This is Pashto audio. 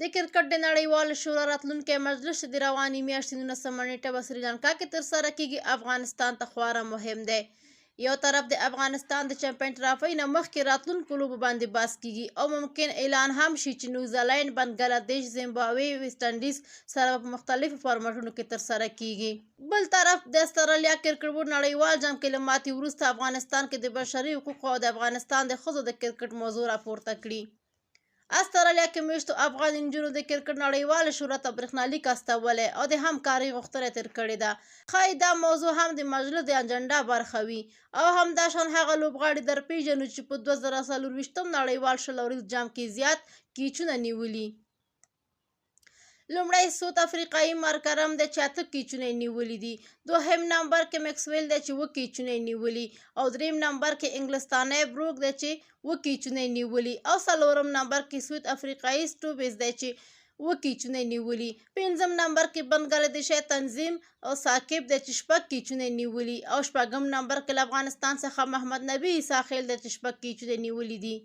د کرکټ د نړیوال شورا راتلونکی مجلس د روانې میاشتې 19 نیټه په سریلانکا کې ترسره کیږي افغانستان ته خورا مهم دی. یو طرف د افغانستان د چمپیون ټرافۍ نه مخکې راتلونکو لوبو باندې بحث کیږي او ممکن اعلان هم شي چې نیوزیلینډ، بنګلادیش، زیمبابوې، ویسټ انډیز سره په مختلفو فارمټونو کې ترسره کیږي. بل طرف د استرالیا کرکټ بورډ نړیوال جام کې له ماتې وروسته افغانستان کې د بشري حقوقو او د افغانستان د ښځو د کرکټ موضوع راپورته کړي. استرالیا کې میشتو افغان نجونو د کرکټ نړیوال شورا ته برېښنالیک استولی او د همکارۍ غوښتنه تر کړې ده. ښایي دا موضوع هم د مجلس د اجنډا برخه وي او همداشان هغه لوبغاړي درپېژنو چې په 2024 نړیوال شل اوريز جام کې زیات کیچونه نیولي. لومړی سوت افریقایي مارکرم دی چې 8 کیچونه نیولي دي. دوهم نمبر کې میکسویل دی چې 7 کیچونه نیولي او دریم نمبر کې انګلستاني بروک دی چې 7 کیچونه نیولي او څلورم نمبر کې سوت افریقایي سټوبیز دی چې 7 کیچونه نیولي. پنځم نمبر کې بنګلادیشي تنظیم او ثاقب دی چې 6 کیچونه نیولي او شپږم نمبر کې له افغانستان څخه محمد نبی عیسی خیل دی چې 6 کیچونه نیولي دي.